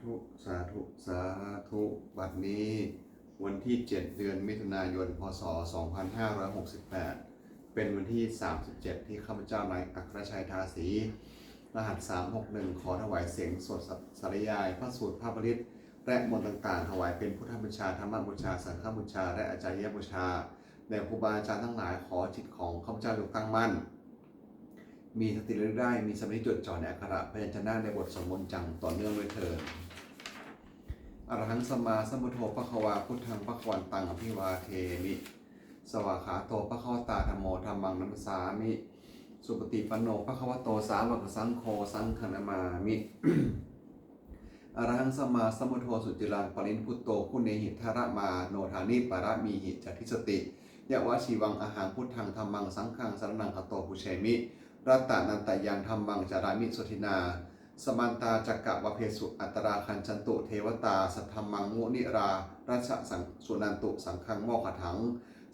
ธุสาธุสาธุบัดนี้วันที่7เดือนมิถุนายนพศ2568เป็นวันที่37ที่ข้าพเจ้านายอัครชัยทาสีรหัส361ขอถวายเสียงสดสาธยายพระสูตรพระปริตรและมนต์ต่างๆถวายเป็นพุทธบูชาธรรมบูชาสังฆบูชาและอาจารยบูชาแด่ครูบาอาจารย์ทั้งหลายขอจิตของข้าพเจ้าจงตั้งมั่นมีสติระลึกได้มีสมาธิจดจ่อในอักขระพยัญชนะในบทสวดมนต์จังต่อเนื่องด้วยเถิดอรหังสัมมาสัมพุทโธภควาพุทธังภควันตังอภิวาเทมิสวากขาโตภควตาธัมโมธัมมังนัมสสามิสุปฏิปันโนภควโตสาวกสังโฆสังฆนามามิ อรหังสัมมาสัมพุทโธสุจิรังปรินพุตโตคุเนหิทาระมาโนธานิปาระมีหิจัตถิสติยะวะชีวังอาหารพุทธังธัมมังสังฆังสรณังคโตปุเชมิรัตตานันตยังธัมมังจารามิสุทินาสมันตาจักกะวะเพสุอัตราคันชันตุเทวตาสัทธมังมุนิราราชสังสุนันตุสังฆังโมขถัง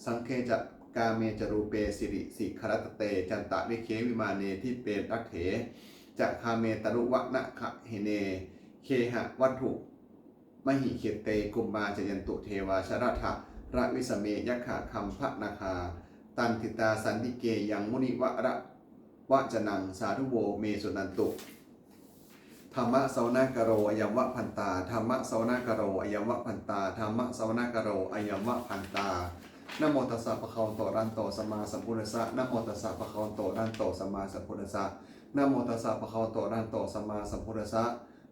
สังเคจกาเมจรูเปสิริสิคารตเตจันตะวิเควิมาเนที่เปรักเถจักคาเมตรุวะนะขะเฮเนเคหะวัตถุมหิเขเตกุมมาจยันตุเทวาชราถะระวิสเมยักขะคัมภะนาคาตันติตาสันติเกยังมุนิวะระวะจนังสาธุโวเมสุนันตุธรรมะสวนากโรอยัมวะพันตาธรรมะสวนากโรอยัมวะพันตาธรรมะสวนากโรอยัมวะพันตานะโมตัสสะภะคะวะโตอะระหะโตสัมมาสัมพุทธัสสะนะโมตัสสะภะคะวะโตอะระหะโตสัมมาสัมพุทธัสสะนะโมตัสสะภะคะวะโตอะระหะโตสัมมาสัมพุทธัสสะ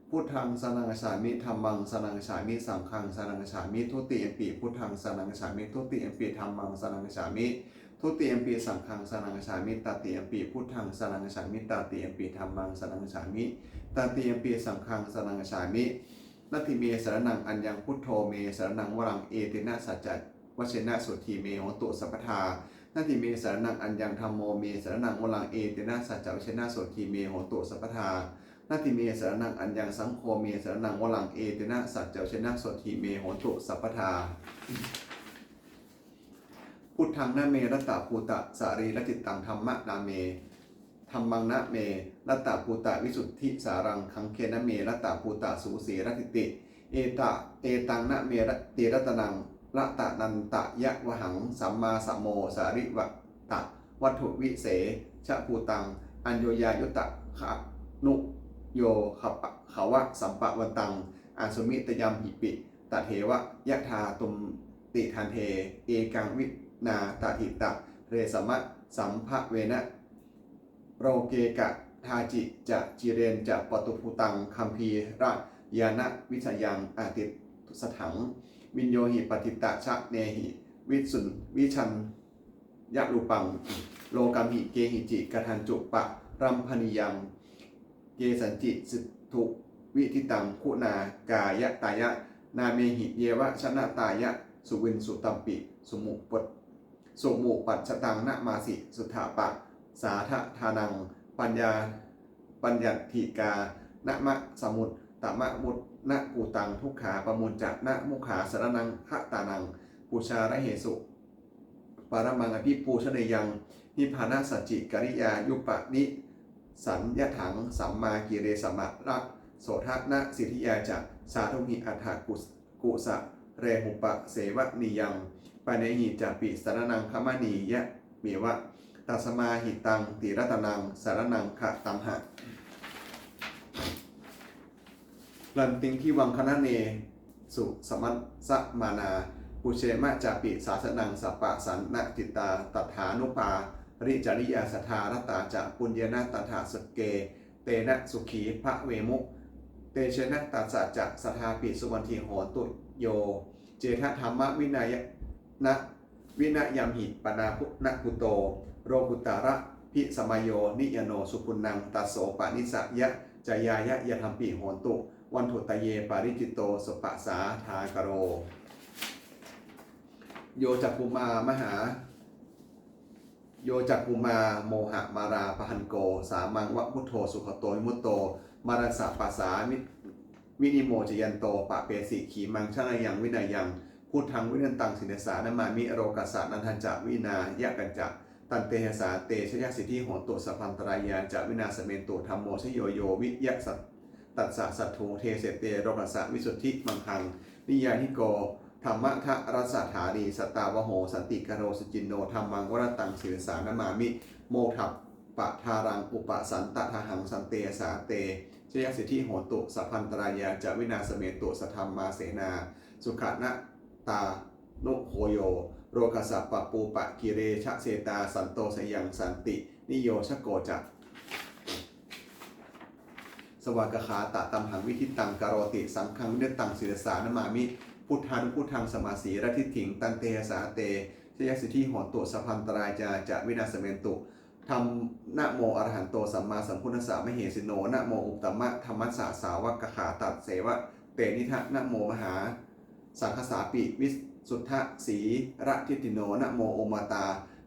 พุทธังสรณังคัจฉามิธัมมังสรณังคัจฉามิสังฆังสรณังคัจฉามิทุติยมปิพุทธังสรณังคัจฉามิทุติยมปิธัมมังสรณังคัจฉามิทุติยมปิสังฆังสรณังคัจฉามิตติยมปิพุทธังสรณังคัจฉามิตติยมปิธัมมังสรณังคัจฉามิตติยมปีสังฆังสรณังคัจฉามินัตถิเมสรณังอัญญังพุทโธเมสรณังวรังเอตินะสัจจวเชนะสุทีเมโหตุสัพพทานัตถิเมสรณังอัญญังธัมโมเมสรณังวรังเอตินะสัจจวเชนะสุทีเมโหตุสัพพทานัตถิเมสรณังอัญญังสังโฆเมสรณังวรังเอตินะสัจจวเชนะสุทีเมโหตุสัพพทาพุทธังนะเมรัตตภูตะสารีรจิตตังธรรมะนาเมธรรมังนะเมรัตตภูตะวิสุทธิสารังคังเคนะเมรัตตภูตะสูสีรติติเอตังนะเมรติรัตนังละตะนันตะยะวหังสัมมาสัมโมสาริวะตะวัตถุวิเสชะภูตังอัญโยยายุตตะขะนุโยขาวะสัมปะวันตังอาสุมิตยมหิปิตเทวะยะธาตุมติทันเทเอกังวินาตถิตะเรสมะสัมภเวนะโรเกกะทาจิจะจิเรนจะปตุภูตังคัมภีระยานะวิชยังอาติสถังวินโยหิปฏิตะชะเนหิวิสุนวิชันยะรูปังโลกัมหิเกหิจิกทันจุปะรัมพนิยังเกสันจิสิทุวิทิตังคุณากายะตายะนาเมหิเยวะชนะตายะสุวินสุตัมปิสุมุปัจฉตังนะมาสิสุถาปะสาธทานังปัญญติกานะมะสมุตตมะมุตนะกูตังทุกขาปมุญจะนะมุขาสรนังหะตานังปูชาระเหสุปารมังอภิปูชเนยังนิพพานะสัจจิกริยายุปนิสัญญถังสัมมากิเรสมะระโสทะนะสิทธิยาจักสาธุหิอัฏฐกุสะเรหุปะเสวะนิยังปะเนหิจาปิสรนังคมณียะเมวะตัสมาหิตังติรัตนังสารนังขะตัมหะลันติงที่วังคณะเนสุสมัสสะมานาปุเชมะจาปิสาสนังสัปปะสันนะจิตตาตัฐานุปาริจริยาสทารตาจะปุญญนาตถาสเกเตนะสุขีพระเวมุเตเชนะตัสสะจะสทาปิสุวรรณทีโหตุโยเจทธรรมวินัยนะวินยามหิปนาพุนะกุโตโรกุตระพิสมัยโยนิยโนสุปุนังตัสโสปานิสยะจายายะยะธรรมปิโหตุวันถุตเยปาริจิตโตสุปะสาทากโรโยจักภูมามหาโยจักภูมาโมหะมาราปหันโกสามังวะพุทโธสุขโตวิมุตโตมารัสสะปัสสาวินิโมจยันโตปะเปสิขีมังชนะยังวินายังพุทธังวินันตังสินสานามามิโรกัสสะนันทัญจะวินายะกัญจะตันเตหสาเตชยสิทธิโหตุสัพพันตรายาจะวินาสเมนตุธรรมโมชโยโยวิยะสัตต ตัสสะสัทโธเทเสเตโรกัสสะวิสุทธิมังคังนิยานิโกธรรมะทะรัสสถานีสตาวโหสันติกโรสุจินโนธรรมังวรตังศิรสานามามิโมทัปปะทารังอุปสันตทหังสันเตสาเตชยสิทธิโหตุสัพพันตรายาจะวินาสเมตุสธรรมมาเสนาสุขนะตานุโหโยโรกัสสะปะปูปะกิเรชะเสตาสันโตสยังสันตินิโยชโกจักสวากขาตะตัมหังวิธิตังกโรติสังฆังวิเนตังศิรสานามามิพุทธังพุทธังสมาสีรทิถิงตันเตสาเตชยสิทธิโหตุสัพพันตรายาจะวินาสเมตุธรรมนะโมอรหันโตสัมมาสัมพุทธัสสะมเหสิโนนะโมอุปตมะธรรมัสสะสาวกขาตัดเสวะเตนิทะนะโมมหาสังคสาปิวิสุทธสีระทิติโนนะโมโอมาตา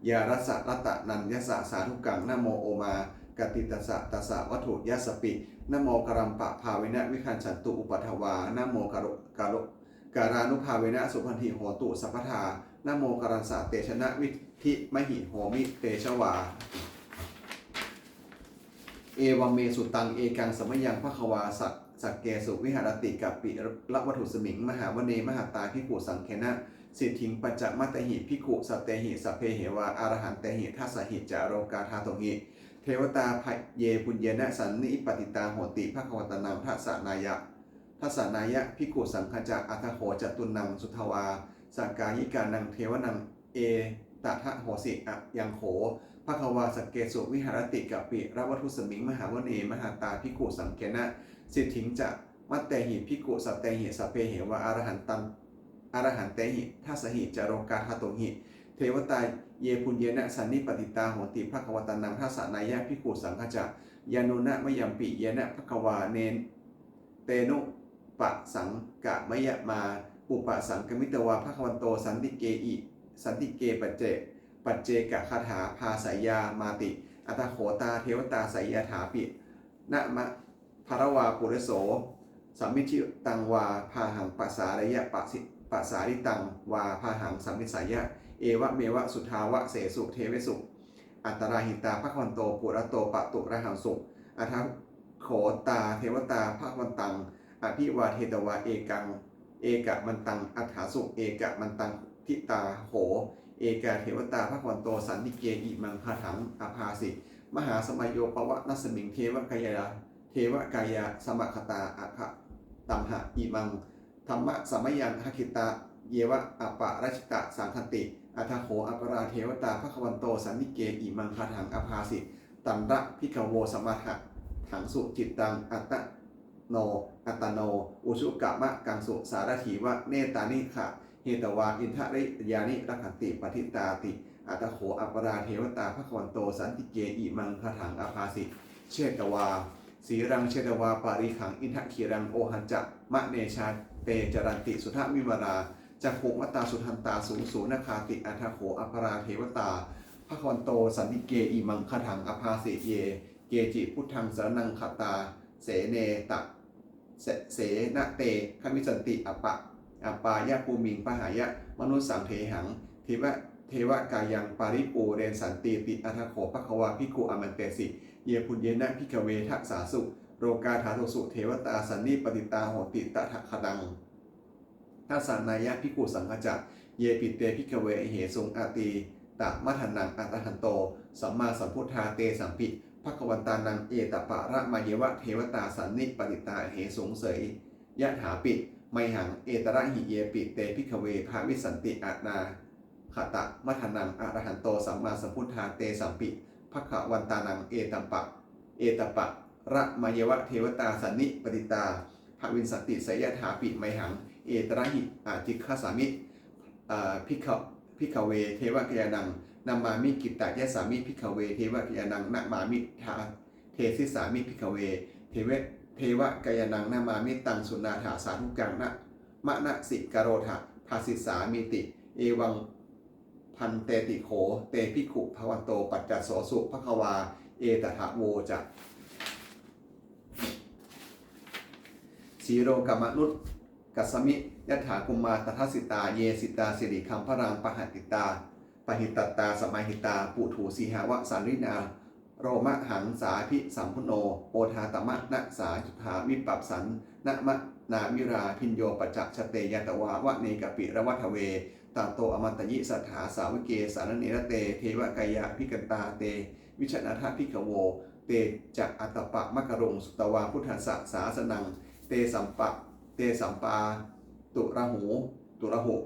ยารัสสะรัตะนันยสะสาธุกังนะโมโอมากติตัสสะตัสสะวัตถุยัสสปินะโมกรัมปะภาเวนะวิคันฉันตุอุปัฏฐวานะโมการานุภาเวนะสุพันธิโหตุสัพพทานะโมกรันสะเตชนะวิธิมหิโหมิเตชวาเอวังเมสุตังเอกังสมยังภควาสักเกสุวิหารติกับปิละวัตถุสมิงมหาวเนมหาตาภิกขุสังเคนะสิทธิงปัจจมัตตหิภิกขุสัตเตหิสัพเพเหวาอารหันเตหิทัสสหิจารโรกาธาตหิเทวตาภเยปุญเยนะสันนิปติตาโหติภควตนังทัสสนายะภิกขุสังฆจะอัทโหจตุนังสุทวาสักกายิกานังเทวนังเอตถะโหสิอะยังโขภควาสักเกสุวิหารติกับปิระวัตถุสมิงมหาวเนมหาตาภิกขุสังเคนะสิทธิงจะมัตเตหิภิกขุสัตเตหิสัพเพเหวะอรหันเตหิทัสสหิจารโรกาธาตหิเทวตาเยปุญเยนะสันนิปติตาโหติภควตนังทัสสนายะภิกขุสังฆจะยานุนะมยัมปิเยนะภควาเนนเตนุปะสังกะมยะมาอุปสังกมิตวาภควันโตสันติเกปัจเจกะคาถาภาสายามาติอัตโขตาเทวตาสายาถาปินะมะภารวาปุริโสสัมมิชิตังวาพาหังปัสสาระยะปัสสาริตังวาพาหังสัมมิสายะเอวะเมวะสุทาวะเสสุเทเวสุอัตตราหิตาภควันโตปุระโตปะตุระหังสุอัทโขตาเทวตาภควันตังอภิวาเทตวาเอกะมันตังอัฏฐาสุเอกะมันตังทิตาโหเอกะเทวตาภควันโตสันติเกอิมังคาถังอภาสิมหาสมัยโยปวะนัสมิงเทวกายาสมคตาอะคะตัมหะอิมังธรรมะสมยังหคิตาเยวะอปะรัชตะสังคติอัทโขอปราเทวตาภควันโตสันติเกอิมังคาถังอภาสิตันระพิกโวสมัทะถังสุจิตตังอัตตโนอัตโนอุชุกะมะกังสุสารถีวะเนตานิขะเฮตวาอินทะริยานิรักขติปทิตาติอัตโขอปราเทวตาภควันโตสันติเกอิมังคาถังอภาสิเชตวาสีรังเชตวาปาริขังอินทะขีรังโอหันจะมะเนชาเตจรันติสุทธวิวราจักขุมตาสุทันตาสูนาคาติอัทโขอปราเทวตาภควันโตสันติเกอิมังคาถังอภาสิเยเกจิพุทธังสรนังขตาเสเนตะเสนะเตขมิสันติอปายะภูมิงปหายะมนุสสังเทหังเทวกายังปาริปูเรนสันติติอัทโขภควาภิกขุอมันเตสิเยปุญเยนะภิกขเวทัสสาสุโรกาธาตุสุเทวตาสันนิปติตาโหติตถะคดังทัสสนายะภิกขุสังฆจักเยปิเตภิกขเวเหสุงอาติตะมัทนังอัตหันโตสัมมาสัมพุทธาเตสัมปิภควันตานังเอตปะระมาเยวะเทวตาสันนิปติตาเหสุงเสยยะถาปิไมหังเอตระหิเยปิเตภิกขเวภาวิสันติอานาขตะมัทนังอรหันโตสัมมาสัมพุทธาเตสัมปิภควันตานังเอตปะระมาเยวะเทวตาสันนิปติตาภาวิสันติสยะถาปิไมหังเอตระหิอาจิคสามิภิกขเวเทวกยานังนามามิกิตตะยะสามิภิกขเวเทวกยานังนามามิทาเทสิสามิภิกขเวเทวกยานังนามามิตังสุนาถาสาธุกังนะมะนะสิกโรธะภาสิสามิติเอวังพันเตติโขเตภิกขุภวันโตปัจจัสโสสุภควาเอตถะโวจะสีโรกมนุษกัสสมิยถากุมาตทัสสิตาเยสิตาสิริคัมพรังปหัตติตาปหิตตาสมัยหิตาปุถุสีหาวะสารินา โรมะหังสาพิสัมพุโนโอทาตมะนะสาจุธาวิปัปสันนะมะนาวิราพินโยปัจจชเตยตวาวะเนกปิระวัฏเวตาโตอมตยิสัทธาสาวิเกสารเนรเตเทวกายะพิกันตาเตวิชนาทพิกโวเตจะอัตตปะมะกะรงสุตวาพุทธัสสะสาสนังเตสัมปาตุระหุ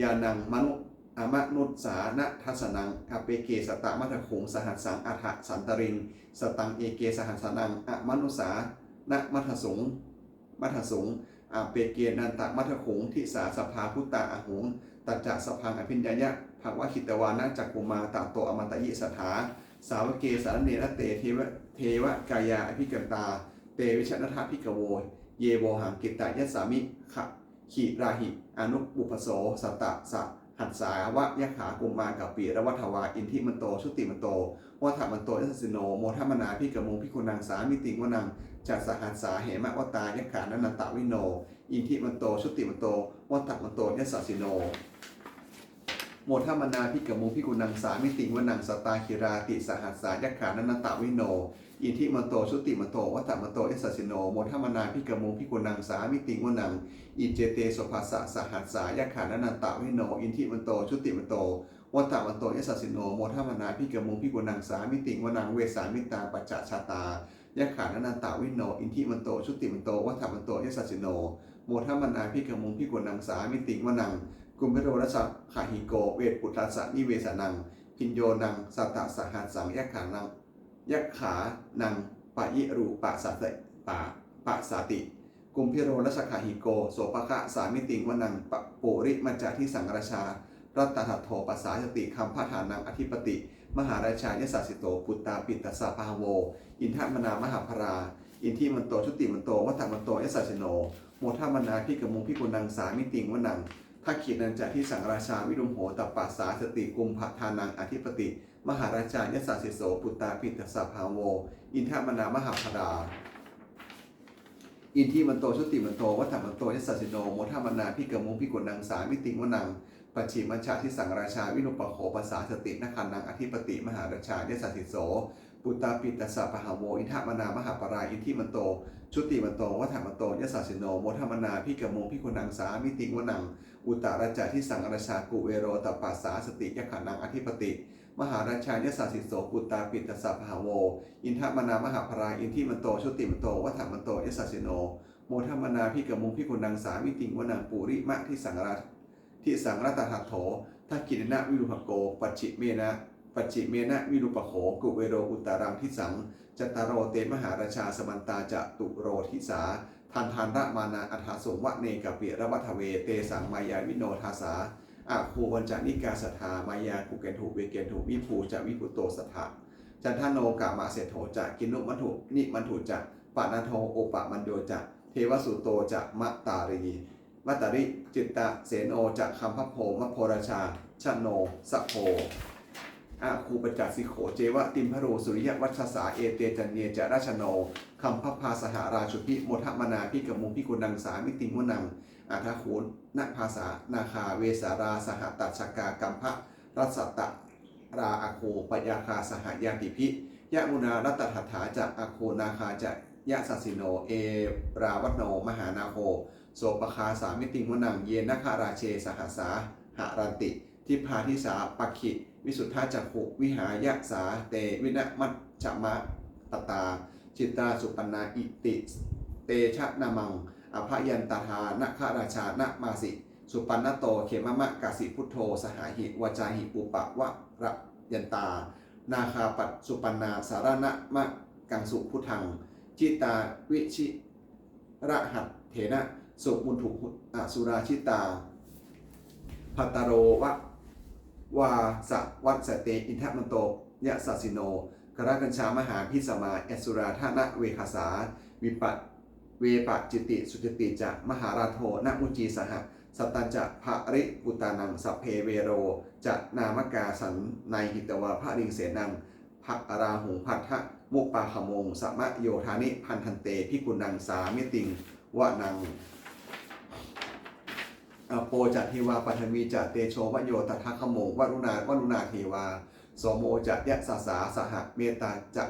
ยานังมนุอมนุสานะทัสนังอเปเกสตะมัทขุงสหัสสังอัฏฐสันตริงสตังเอเกสหัสนังอมนุสานะมัทสุงอเปเกนันตะมัทขุงทิสาสภาพุตตาอหุงตัจจะสพังอภิญญยะภควคิตวานะจักกุมาตาโตอมตยิสถาสาวเกสารเนรเตเทวกายาอภิกันตาเตวิชนทพิกโวเยโวหังกิตตยัสสามิขะขีราหิอนุปุปโสสตะสะหัสสาวะยะขากุมมากับปีระวัฏวาอินทิมันโตชุติมันโตวัฏมันโตยัสสิโนโมทัมนาพิกมุงพิกุนังสามิติงวนังจัสหัสสาเหมะวตายะขานันตะวิโนอินทิมันโตชุติมันโตวัฏมันโตยัสสิโนโมทัมนาพิกมุงพิกุนังสามิติงวนังสตาคิราติสหัสสายะขานันตะวิโนอินทิมันโตชุติมันโตวัฏมันโตยัสสิโนโมทัมนาพิกมุงพิกุนังสามิติงวนังอิเจเตสุภาษะสหัสสายะขานันตะวิโนอินทิมันโตชุติมันโตวัฏมันโตยัสสิโนโมทัมนาพิกมุงพิกุนังสามิติงวนังเวสามิตาปัจจชาตายะขานันตะวิโนอินทิมันโตชุติมันโตวัฏมันโตยัสสิโนโมทัมนาพิกมุงพิกุนังสามิติงวนังกุมพิโรรัสขะหิโกเวทปุตตัสสะนิเวสนังพินโยนังสัตตสหัสสังยะขานังปะยิรูปะสัตปะสาติกุมพิโรรัสขะหิโกโสภคะสามิติงวนังปะปุริมัจจทิสังราชารัตถโทปัสสาสติคัมภทานังอธิปติมหาราชายสัสสิโตปุตตาปิตตสาภาโวอินทมนามหาภราอินทิมันโตชุติมันโตวัฏมันโตยสัสสิโนโมทัมนาพิกมุงพิกุนังสามิติงวนังทักขินันจะที่สังราชาวิรุมโหตปัสสาสติกุมภทานังอธิปติมหาราชายสัสสิโสปุตตาปิตตสาภาโวอินทมนามหาภราอินทิมันโตชุติมันโตวัฏมันโตยัสสสิโนโมทัมนาพิกมุงพิกุนังสามิติงวนังปัจฉิมัญชาที่สังราชาวิรุปโขปัสสาสตินคันนังอธิปติมหาราชายสัสสิโสปุตตาปิตตสาภาโวอินทมนามหาปราอินทิมันโตชุติมันโตวัฏมันโตยัสสสิโนโมทัมนาพิกมุงพิกุนังสามิติงวนังอุตตราจาที่สังราชากุเวโรตปัสสาสติยะขันนังอธิปติมหาราชายสัสสิโสปุตตาปิตตสาภาโวอินทมนามหาปราอินทิมันโตชุติมันโตวัฏมันโตยัสสสิโนโมทัมนาพิกมุงพิกุนังสามิติงวนังปุริมะที่สังรัตหัตโถทักขิณนะวิรุภโกปัจฉิเมนะวิรุปโขกุเวโรอุตตรังทิสังจตารโรเตมหาราชาสมันตาจะตุโรทิสาทันระมานาอัฏฐสงวะเนกปิระวัฏเวเตสังมายาวิโนทาสาอาคูวันจานิกาสัทธามายากุเกนถุเวเกนถุวิภูจะวิภูโตสัทธาจันทโนกามาเสโถจะกินุมัทุนิมันถุจะปานาโทโอปะมันโดจะเทวสุโตจะมะตารีมัตตริจิตตะเสโนจะคัมภโพมโพราชาชโนสะโพอาคูปจักสิโขเจวะติมพโรสุริยวัชสาเอเตจันเนจะราชโนคัมภพาสหราชุพิโมทมนาพิกมุงพิกุนังสามิติงวนังอาทาคูณภาษานาคาเวสาราสหตัชกากัมภะรัสตะราอาคูปยาคาสหยาติพิยะมุนารัตถัฏฐาจะอาคูนาคาจะยะสัสสิโนเอราวัตโนมหานาโคโสปคาสามิติงวนังเยนะคาราเชสหัสสาหารันติทิพาทิสาปักขิวิสุทธาจักขุวิหายะสาเตวินะมัจจมะตตาจิตตาสุปันนาอิติเตชะนามังอภยันตาธานะคาราชานะมาสิสุปันนโตเขมมะกาสิพุทโธสหาหิวจาหิปุปะวะระยันตานาคาปัตสุปันนาสารณะมะกังสุพุทธังจิตาวิชิระหัตเถนะสุมุทุอสุราชิตาภัตตโรวาสวัตสเตอินทมันโตยะสัสสิโนกรากัญชามหาพิสมาเอสุราธานะเวคาสาเวปะจิติสุจติจะมหาราโทนะมุจีสหสัตตัญจะภริปุตานังสัพเพเวโรจะนามกาสันในหิตวาภริงเสนังภราหุงพัทธมุปาขมงสมะโยธานิพันธันเตพิกุนังสามิติงวะนังโปจัตเทวาปัทมีจัตเตโชวโยตถาคโมงวรุณาเทวา โสโมจะยะสาสาสหเมตตาจะ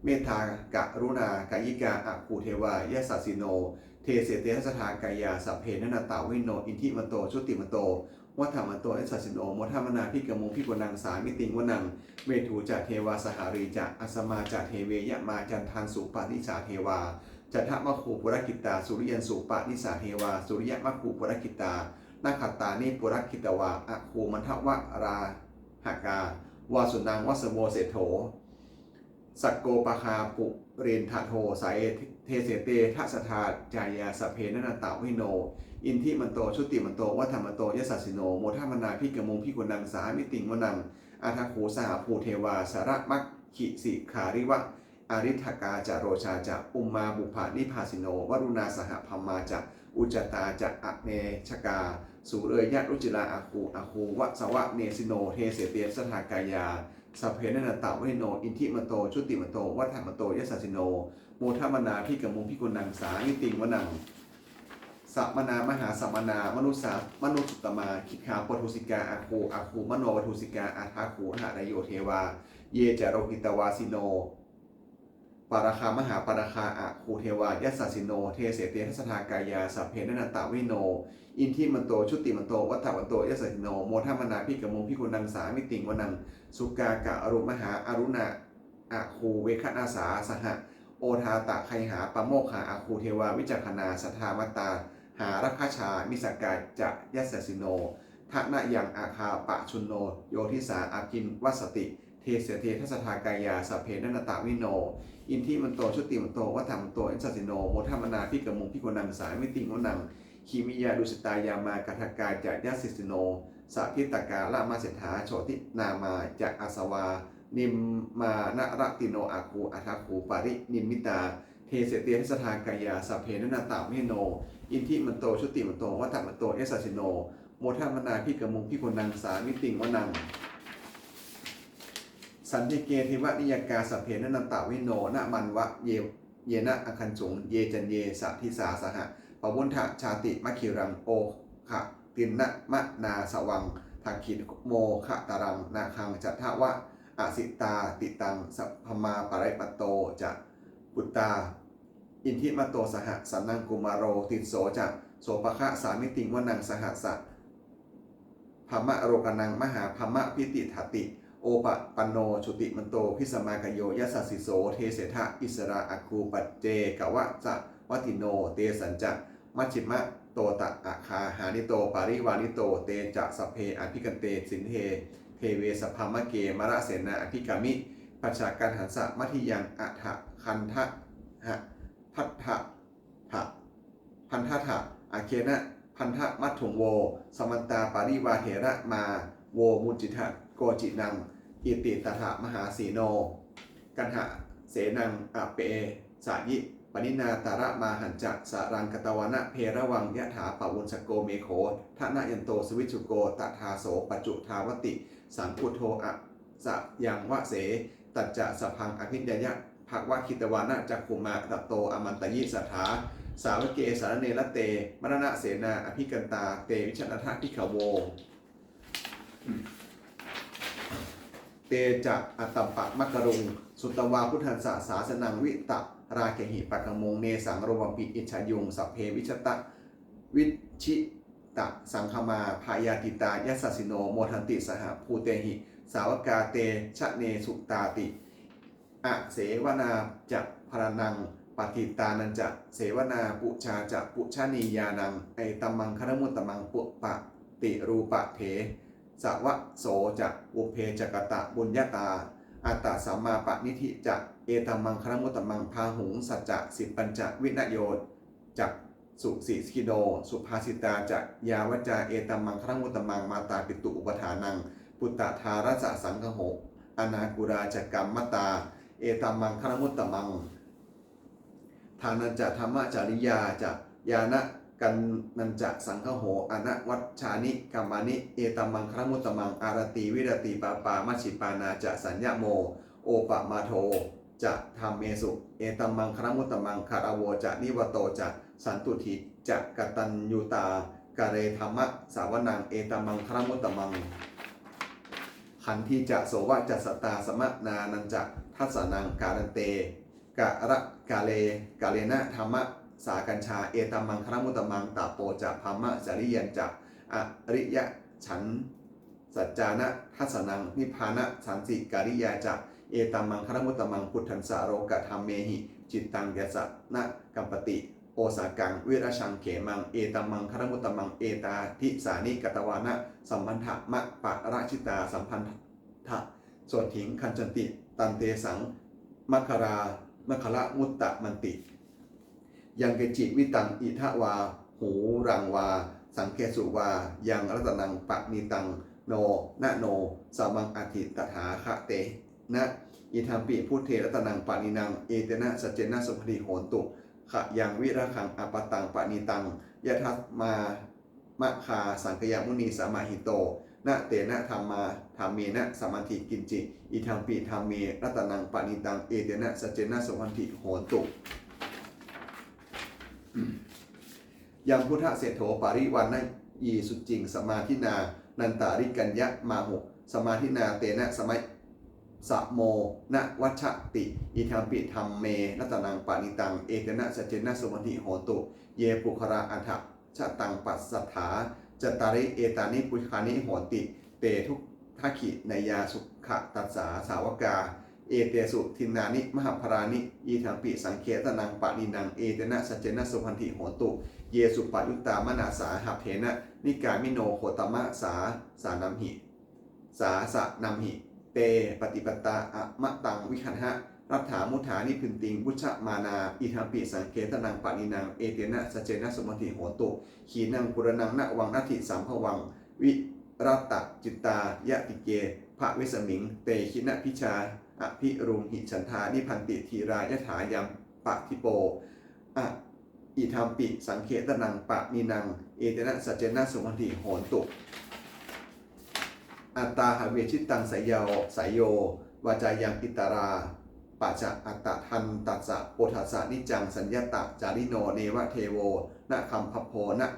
เมตตากะรุณากายิกาอะคูเทวายะสัสสิโนเทเสเตสถากายาสัพเพนนาตาวิโนอินทิมันโตชุติมันโตวัฏฐมันโตเอสัสสิโนโมทัมนาพิกมุงพิกนังสามิติงวนังเมถูจะเทวาสหารีจะอัสมาจะเทเวยะมาจันทันสุปานิสาเทวาจัทมะคูปุรกิตาสุริยันสุปานิสาเทวาสุริยมะคูปุรกิตานาคตานิปุรกิตวาอะคูมันทวะราหากาวาสุนังวัสโมเสโถสักโกปคาปุเรนทะโทสายเทเสเตทัสธาจายาสเพนนาตาวิโนอินทิมันโตชุติมันโตวัฏมันโตยสัสสิโนโมทัมนาพิกมุงพิกุนังสามิติงวนังอาทาคูสหภูเทวาสระมัคคิสิขาริวะอาริทกาจะโรชาจะอุมมาบุภานิพาสิโนวรุณาสหพัมมาจะอุจตาจะอเนชกาสุเรยะรุจิลาอาคูวะสวะเนสิโนเทเสเตสถากายาสัพเพนนาตาวิโนอินทิมันโตชุติมันโตวัฏมันโตยสัสสิโนโมทัมนาพิกมุงพิกุนังสามิติงวนังสัมมนามหาสัมมนามนุสามนุสุตตมาคิขาปทุสิกาอาคูมโนปทุสิกาอาทาคูหะรโยเทวาเยจาโรกิตวาสิโนปาราคามหาปาราคาอะคูเทวายัสสสิโนเทเสเตทัสถากายาสัพเพนนาตาวิโนอินทิมันโตชุติมันโตวัฏฐมันโตยัสสสิโนโมทัมนาพิกมุงพิกุนังสามิติงวนังสุกากะอรุมหาอรุณะอะคูเวคณาสาสหะโอทาตะไคหาปโมคาอะคูเทวาวิจักขณาสัทธามตาหารัคชามิสกาจะยัสสสิโนทะนะยังอาคาปะชุนโนโยทิสาอากินวัสติเทเสเททัสถากายาสัพเพนนาตาวิโนอินทิมันโตชุติมันโตวัฏฐมันโตเอสัสสิโนโมทัมนาพิกมุงพิกุนังสามิติงวนังขีมิยาดุสตายามากทกาจะยัสสิโนสัพพิตกาละมาเสถาโชตินามาจะอาสวานิมมานรติโนอาคูอัทาคูปารินิมิตาเทเสเตทัสถากายาสัพเพนนาตาวิโนอินทิมันโตชุติมันโตวัฏฐมันโตเอสัสสิโนโมทัมนาพิกมุงพิกุนังสามิติงวนังสันติเกทิวะนิยกาสัพเพนนันตาวิโนนะมันวะเยนะอคันจุงเยจันเยสะทิสาสหะปวุนทะชาติมะคิรังโอขะตินนะมะนาสวังทักขินโมขะตารังนาคังจัตถวะอสิตาติตังสัพพมาปะไรปโตจะปุตตาอินทิมโตสหะสันนังกุมารโรติโสจะโสปะคะสามิติงวนังสหัสสะภมะโรกนังมหาภมะพิติถติโอปะปันโนชุติมันโตพิสมากโยยัสสสิโสเทเสทะอิสระอาคูปัจเจกวะจะวัติโนเตสัญจะมัชฌิมะโตตะอาคาหานิโตปาริวานิโตเตจะสเพอภิกันเตสินเทเทเวสภามะเกมระเสนาอภิกามิปัจฉาการหันสะมัทิยังอัฏฐคันทะหะพัทธะทะพันธะทะอาเคนะพันธะมัทถุงโวสมันตาปาริวาเถระมาโวมุจิทะโกจินังอิติตถามหาสีโนกันหะเสนังอเปสายิปนินาตาระมาหันจักสารังกตวนะเพระวังยะถาปวุญสโกเมโขทะนะยันโตสวิชุโกตถาโสปัจจุทาวติสังพุทโธอะสะยังวะเสตัจจะสพังอภิญญยะภควคิตวานะจักขุมาตโตอมันตยิสัทธาสาวเกสารเนรเตมรณะเสนาอภิกันตาเตวิชนะทะพิขโวเตจะอัตตปะมะกรุงสุตวาพุทธันสสาสนังวิตะราเคหิปะกมงเนสังโรวัมปิอิชายุงสัพเพวิชตะวิชิตะสังคมาพายาติตายัสสสิโนโมทันติสหภูเตหิสาวกาเตชะเนสุตาติอะเสวนาจะพรนังปฏิตานันจะเสวนาปุชาจะปุชานียานังไอตัมมังคณมุตตมังปุปะติรูปะเถสวะโสจะอุเพจกตะบุญญาตาอัตตสัมมาปณิธิจะเอตัมมังคณมุตตมังพาหุงสัจจะสิปัญจวินโยจักสุสีสกิโนสุภาสิตาจะยาวจาเอตัมมังคณมุตตมังมาตาปิตุอุปทานังปุตตะทารัสสังคโหอนากุราจกรรมมตาเอตัมมังคณมุตตมังทานันจะธรรมจาริยาจะยานะกันนันจะสังฆโหอนะวัชชานิกัมมานิเอตัมมังครมุตตมังอารติวิรติปาปามัชชิปานาจะสัญญโมโอปะมาโทจะธรรมเมสุเอตัมมังครมุตตมังคารโวจะนิวโตจะสันตุถิจะกตัญญูตากะเรธรรมะสาวนังเอตัมมังครมุตตมังข ขันธีจะโสวะจัสสตาสมะนานันจะทัสสนังการันเตกะระกาเลนะธรรมะสากัญชาเอตัมมังคณมุตตมังตาโปจะภามะจริยันจะอริยะฉันสัจจานะทัสสนังนิพพานะสันติการิยาจะเอตัมมังคณมุตตมังพุทธันสาโรกะธรรมเมหิจิตตังยสนะกัมปติโอสากังวิรชังเขมังเอตัมมังคณมุตตมังเอตาทิสานิกตวานะสัมพันธะมะปะราชิตาสัมพันธะโสถิงคันจันติตันเตสังมัคคละมุตตะมันติยังเกจิวิตังอิทะวาหูรังวาสังเกสุวายังรัตนังปะนีตังโนนะโนสามังอธิตถาคะเตนะอิทัมปิพุทเทรัตนังปะนีนังเอเตนะสัจเจนะสุภดีโหนตุขะยังวิระคังอปตังปะนีตังยะทัสมามะคาสังคยมุนีสามาหิโตนะเตนะธรรมาธรรมีนะสมันติกินจิอิทัมปิธรรมีรัตนังปะนีตังเอเตนะสัจเจนะสุภดีโหนตุยังพุทธเศรษโธปาริวันนะยีสุจิงสมาธินานันตาริกัญญะมาหุสมาธินาเตนะสมัยสะโมนะวัชติอิทัมปิธรรมเมรัตนังปานิตังเอเตนะสัจเจนะสุปฏิโหตุเยปุคราอัฏฐชะตังปัสสัทธาจตาริเอตานิปุคานิโหติเตทุกทักขินายาสุขตัสสาสาวกาเอเตสุทินานิมหาภรานิอีทัมปิสังเขตนังปะนินังเอเตนะสัจเจนะสุพันธิโหตุเยสุปยุตตามนาสาหับเถนะนิกามิโนโหตมะสานัมหิสาสะนัมหิเตปฏิปตาอะมะตังวิคันหะรัฐถามุฐานิพึนติงพุชะมานาอิทัมปิสังเขตนังปะนินังเอเตนะสัจเจนะสุพันธิโหตุขีนังปุรนังนะวังนัตถิสัมภวังวิรัตตจิตตายะติเกภะเวสมิงเตขินะพิชาอภิรุมหิฉันทานิพันติทีรายถายัมปะทิโปอะอิทัมปิสังเขตนังปะนินังเอเตนะสัจเจนะสุพันธิโหนตุอัตตาหเวชิตังสายโยวาจายังอิตาราปัจจะอัตตทันตัสสะโปทัสสะนิจังสัญญตะจาริโนเนวะเทโวนะคัมภโพนะ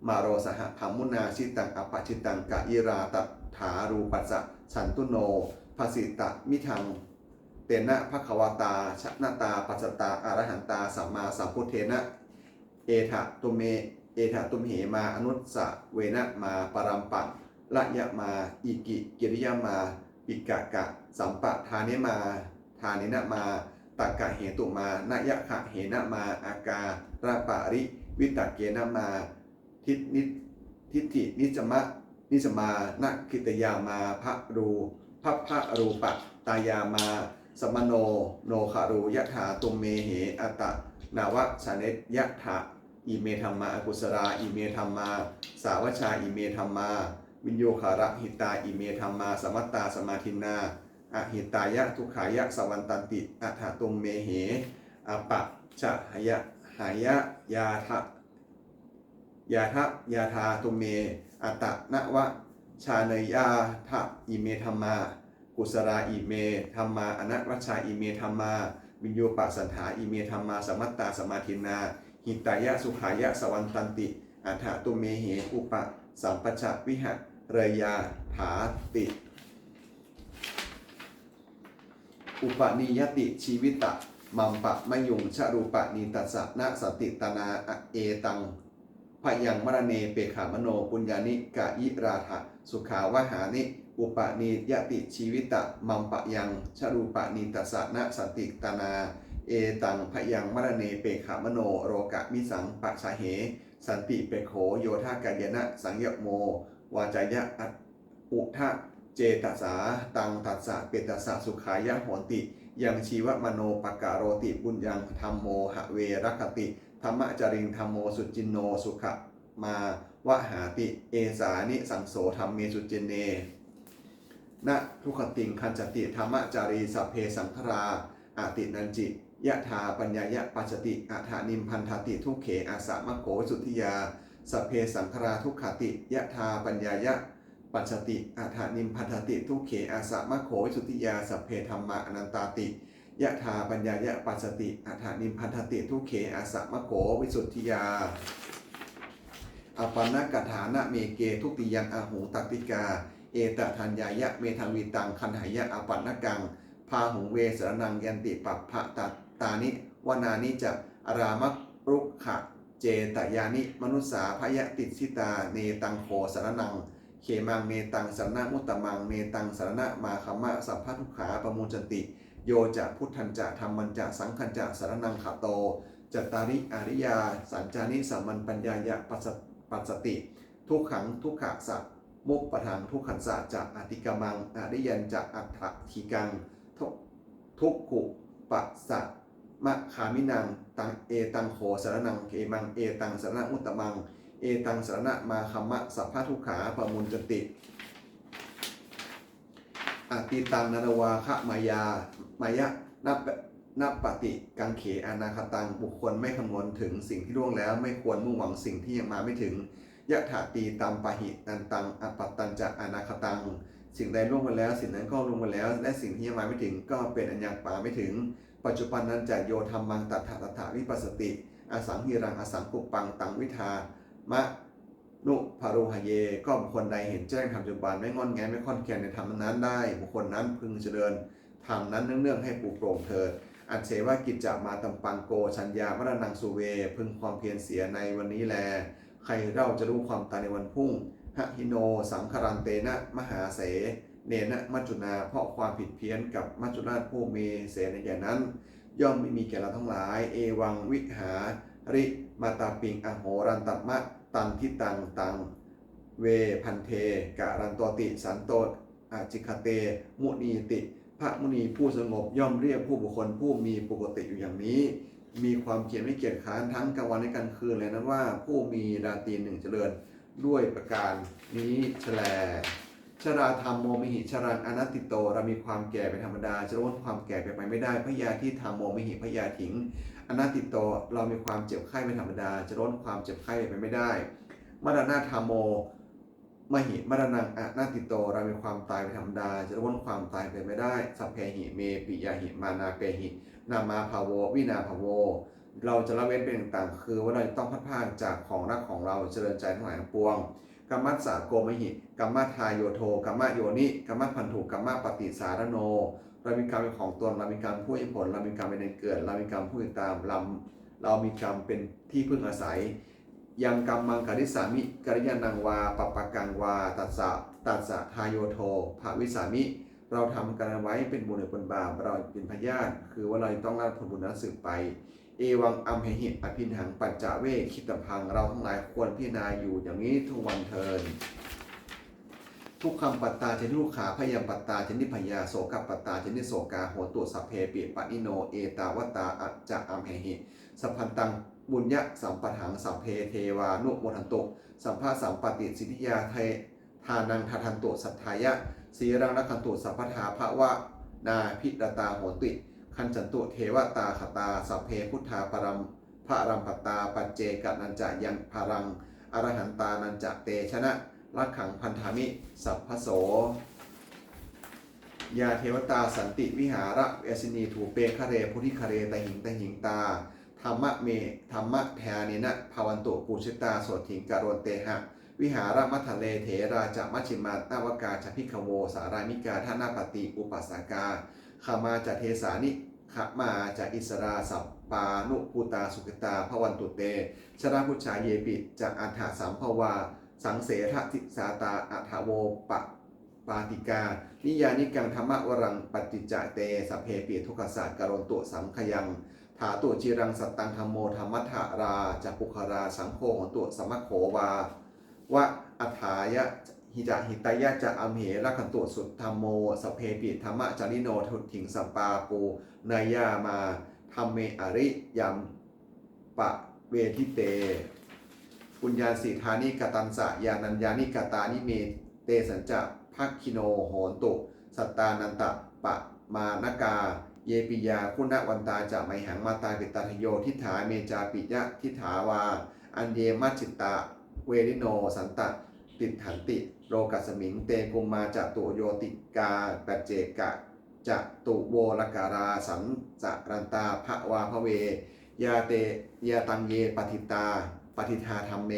มาโรสหะธรรมุนาชิตังอปปชิตังกะอิราตัถารูปัสสะฉันตุโนภสิตะมิทังเตนะภควตาชนะตาปัจจตาอรหันตาสัมมาสัมพุทเทนะเอถะตุเมเหมาอนุสสะเวนะมาปรัมปังละยะมาอิกิกิริยามาปิกะกะสัมปะทาเนมาทานินะมาตักกะเหตุมานะยะขะเหนะมาอาการะปะริวิตะเกนะมาทิฏฐินิจมานะคิตยามาพระรูปะตายามาสมโนโนคารูยะถาตุเมเหอัตตนาวะชาเนยะถาอิเมธัมมาอกุสราอิเมธัมมาสาวชาอิเมธัมมาวิญโยคาระหิตาอิเมธัมมาสมัตตาสมาทินาอหิตายะทุขายะสวันตันติอัฏฐตุเมเหอปะชะหายะยาทาตุเมอัตตนะวะชาเนยาทะอิเมธัมมากุสราอิเมธัมมาอนัรัชชาอิเมธัมมาวิญโยปสันถาอิเมธัมมาสมัตตาสมาทินาหิตายะสุขายะสวันตันติอัฏฐตุเมเหอุปสัมปชะวิหะเรยาถาติอุปนิยติชีวิตะมัมปะมะยุงชรูปะนีตัสสะนะสติตนาเอตังพยังมรเนเปขามโนปุญญานิกะยิราถะสุขาวหานิอุปนิยติชีวิตะมัมปะยังชรูปะนีตัสสะนะสติตนาเอตังพยังมรเนเปขามโนโรกะมิสังปะชาเหสันติเปโขโยธากายนะสังยโมวาจายะอุทะเจตสาตังตัสสะเปตสะสุขายะโหติยังชีวมโนปกาโรติปุญญังธรรมโมหะเวรคติธรรมจริงธรรมโมสุจินโนสุขมาวะหาติเอสานิสังโสธรรมเมสุจินเนนะทุขติงคันจติธรรมจารีสัพเพสังขราอาตินันจิยะธาปัญญายะปัจจติอัฏฐานิมพันธติทุกเขอาสามะโขสุทธิยาสัพเพสังขราทุกขติยะธาปัญญายะปัจจติอัฏฐานิมพันธติทุกเขอาสามะโขสุทธิยาสัพเพธัมมาอนันตาติยะธาปัญญายะปัจจติอัฏฐานิมพันธติทุกเขอาสามะโขวิสุทธิยาอปันนกถานะเมเกทุติยังอาหูตัติกา เอตทัญญายะเมธังวีตังคันหายะอปันนกังพาหุงเวสรนังยันติปัปภะตานิวนานิจะอารามรุขะเจตยานิมนุสสาพยติสิตาเนตังโขสรนังเขมังเนตังสรณมุตตมังเนตังสรณมาคัมมะสัพพทุกขาปมุจจติโยจะพุทธัญจะธรรมัญจะสังฆัญจะสรนังขะโตจตาริอาริยาสัญจานิสัมมันปัญญายะปัสสติทุกขังทุกขะสัพมุปปทังทุกขันสะจะอติกามังอริยันจะอัฏฐทีกังทุกขุปัสสะมะขามินังตังเอตังโขสรนังเขมังเอตังสรณมุตตมังเอตังสรณมาคัมมะสัพพทุกขาปมุญจติอติตังนานวาคะมายะนับปฏิกังเขอนาคตังบุคคลไม่คำนวณถึงสิ่งที่ล่วงแล้วไม่ควรมุ่งหวังสิ่งที่ยังมาไม่ถึงยะถาตีตามปะหินันตังอปัตตัญจะอนาคตังสิ่งใดล่วงไปแล้วสิ่งนั้นก็ล่วงไปแล้วและสิ่งที่ยังมาไม่ถึงก็เป็นอัญญาปาไม่ถึงปัจจุบันนั้นจะโยธรรมังตัทธะวิปัสสติอสังหิรังอสังกุปปังตังวิทามะนุภารุหเยก็บุคคลใดเห็นแจ้งธรรมปัจจุบันไม่งอนแงไม่ค่อนแคลนในธรรมนั้นได้บุคคลนั้นพึงเจริญธรรมนั้นเนื่องให้ปลูกโปร่งเถิดอัจเฉวกิจจะมาตัมปังโกชัญญามรณังสุเวพึงความเพียรเสียในวันนี้แลใครเราจะรู้ความตายในวันพรุ่งหะหิโนสังคารันเตนะมหาเสเนนะมัจจุนาเพราะความผิดเพี้ยนกับมัจจุราชผู้มีเสในอย่างนั้นย่อมไม่มีแก่เราทั้งหลายเอวังวิหาริมาตาปิงอโหรันตัมมะตันทิตังเวพันเทกะรันโตติสันโตอาจิคเตมุนีติพระมุนีผู้สงบย่อมเรียกผู้บุคคลผู้มีปกติอยู่อย่างนี้มีความเกียรติไม่เกียจค้านทั้งกลางวันและกลางคืนเลยนั้นว่าผู้มีราตรีหนึ่งเจริญด้วยประการนี้แฉลชราธรรมโมมิหิชรังอนัตติโตเรามีความแก่เป็นธรรมดาจะล้นความแก่ไปไม่ได้พยาที่ธรรมโมมิหิพยาถิงอนัตติโตเรามีความเจ็บไข้เป็นธรรมดาจะล้นความเจ็บไข้ไปไม่ได้มรณะธรรมโมมหิมรณังอนัตติโตเรามีความตายเป็นธรรมดาจะล้นความตายไปไม่ได้สัพเพหิเมปิยาหิมานาเปหินามาภาโววินาภาโวเราจะละเว้นเป็นต่างๆคือว่าเราต้องพัดพากจากของรักของเราเจริญใจทั้งหลายทั้งปวงกัมมัสสะโกมหิกัมมัทธายโยโทกัมมะโยนิกัมมัพันธุกัมมะปฏิสารโนเรามีกรรมเป็นของตนเรามีกรรมผู้ให้ผลเรามีกรรมเป็นเกิดเรามีกรรมผู้ติดตามเรามีกรรมเป็นที่พึ่งอาศัยยังกรรมมังคริสามิกริยานังวาปปะกังวาตัสสะทายโยโทภวิสามิเราทำกันไว้เป็นบุญหรือเป็นบาปเราเป็นพยาธิคือว่าเราต้องรับผลบุญนั้นสืบไปเอวังอัมเหหิอภินหังปัจจเวคิตพังเราทั้งหลายควรพิจารณาอยู่อย่างนี้ทุกวันเทินทุกคำปัตตาเจนิลูกขาพยามปัตตาเจนิพยาโสกปัตตาเจนิโสกาโหตุสัพเพปิปะนิโนเอตาวตาอัจจะอัมเหหิสัพพันตังบุญยะสัมปทังสัพเพเทวานุโมทันตุสัมภาสัมปติสิทธิยาเททานังทัทันตุสัทธายะสีรังนักขันตุสัพพทาภวะนาพิรตาโหติคันจันตุเทวตาขตาสัพเพพุทธาปรัมพระรัมปตาปัจเจกนันจะยังภารังอรหันตานันจะเตชนะลักขังพันธามิสัพพโสยาเทวตาสันติวิหาระเวสินีถูเปคะเรพุทธิคะเรตหิงตาธรรมะเมธรรมะแทนินะภาวันตุปูชิตาโสถิงการวนเตหะวิหารมัทะเลเถราจะมัชชิมาตาวกาชพิขโวสารามิกาธนาปฏิอุปัสสกาขามาจะเทสานิขมาจะอิสราสัปปานุภูตาสุขตาภวันตุเตชราพุชาเยปิจะอัฏฐสัมภวาสังเสททิสาตาอัฏฐโวปาติกานิยานิกังธรรมวรังปฏิจจเตสัพเพปิทุกขศาสกรณตุสังขยังถาตุจิรังสัตตังธรรมโมธรรมัฏฐาราจัปุคาราสังโฆของตุสมะโขวาวะอัฏฐายะหิตายะจะอัมเหรักขันตุสุทธรรมโมสเพปิธรรมะจาริโนทุถิงสัปปาปูนายามาธรรมเมอริยัมปะเวทิเตปุญญาสีธานิกตันสะยานัญญานิกตานิเมเตสัญจะภักคิโนโหนตุสัตตานันตะปะมานกาเยปิยาคุณวันตาจะไมหังมาตาปิตาทโยทิฐาเมจาปิยะทิฐาวาอันเยมัจจิตตะเวริโนสันตะติหันติโลกัสมิงเตกุมมาจะตุโยติกาปัจเจกะจะตุโวลการาสันจรันตาภวาภเวยาเตยาตังเยปฏิตาปฏิทาธรรมเม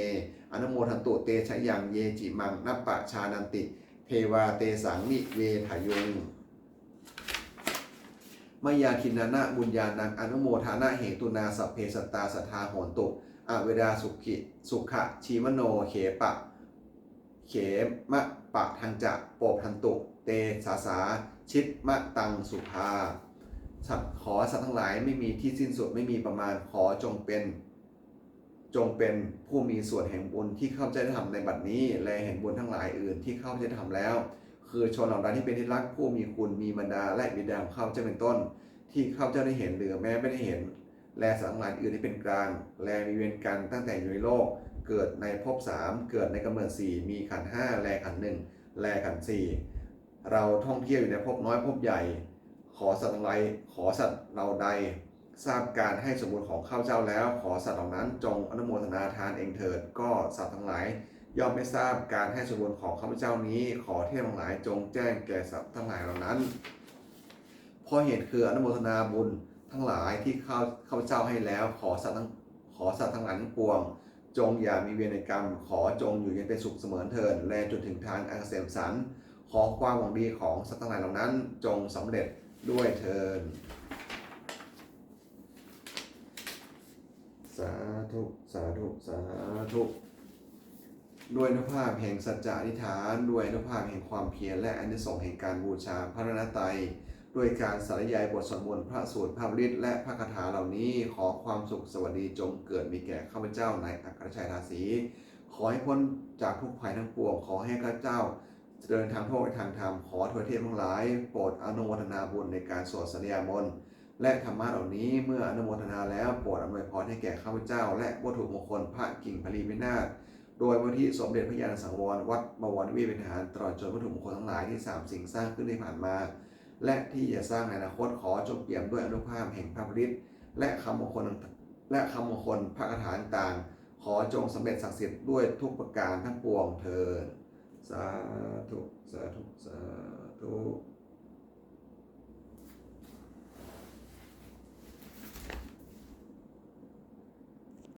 อนุโมทันตุเตชะยังเยจิมังนัปปะชานันติ เทวาเตสังนิเวทายุงมยาทินานะบุญญาณังอนุโมทานะเหตุนาสัพเพสัตตาสัทธาโหนตุอเวดาสุขะชีมโนเขปะเขมะปะทังจะโปพันตุเตสาสาชิตมะตังสุภาขอสัตว์ทั้งหลายไม่มีที่สิ้นสุดไม่มีประมาณขอจงเป็นผู้มีส่วนแห่งบุญที่ข้าพเจ้าได้ทำในบัดนี้และแห่งบุญทั้งหลายอื่นที่ข้าพเจ้าได้ทำแล้วคือชนเหล่านั้นที่เป็นที่รักผู้มีคุณมีบรรดาและบิดาของข้าพเจ้าเป็นต้นที่ข้าพเจ้าได้เห็นหรือแม้ไม่ได้เห็นและสัตว์ทั้งหลายอื่นที่เป็นกลางและมีเวรกันตั้งแต่อยู่ในโลกเกิดในภพ3เกิดในกำเนิด4มีขันธ์5แลขันธ์1แลขันธ์4เราท่องเที่ยวอยู่ในภพน้อยภพใหญ่ขอสัตว์เราใดทราบการให้สมบูรณ์ของข้าพเจ้าแล้วขอสัตว์เหล่านั้นจงอนุโมทนาทานเองเถิดก็สัตว์ทั้งหลายย่อมไม่ทราบการให้สมบูรณ์ของข้าพเจ้านี้ขอเทพทั้งหลายจงแจ้งแก่สัตว์ทั้งหลายเหล่านั้นเพราะเหตุคืออนุโมทนาบุญทั้งหลายที่ข้าพเจ้าให้แล้วขอสัตว์ทั้งหลายทั้งปวงจงอย่ามีเวรในกรรมขอจงอยู่เย็นเป็นสุขเสมอเถิดและจนถึงทางอันเกษมสันต์ขอความหวังดีของสัตว์ทั้งหลายเหล่านั้นจงสำเร็จด้วยเถิดสาธุสาธุสาธุด้วยอนุภาพแห่งสัจจะอธิษฐานด้วยอนุภาพแห่งความเพียรและอานิสงส์แห่งการบูชาพระรัตนตรัยด้วยการสาธยายบทสวดมนต์พระสูตรพระฤทธิ์และพระคาถาเหล่านี้ขอความสุขสวัสดีจงเกิดมีแก่ข้าพเจ้าในอัครชัยราศีขอให้พ้นจากทุกภัยทั้งปวงขอให้ข้าพเจ้าเดินทางโทษทางธรรมขอทวยเทพทั้งหลายโปรดอนุโมทนาบุญในการสวดสัญญามนต์และธรรมะเหล่านี้เมื่ออนุโมทนาแล้วโปรดอำนวยพรให้แก่ข้าพเจ้าและวัตถุมงคลพระกิ่งพลีวินาศโดยมูลที่สมเด็จพระญาณสังวรวัดบวรนิเวศวิหารตลอดจนวัตถุมงคลทั้งหลายที่3สิ่งสร้างขึ้นที่ผ่านมาและที่จะสร้างในอนาคตขอจงเปี่ยมด้วยอนุภาพแห่งพระฤทธิ์และคำมงคลพระคาถาต่างขอจงสำเร็จศักดิ์สิทธิ์ด้วยทุกประการทั้งปวงเถิดสาธุสาธุสาธุ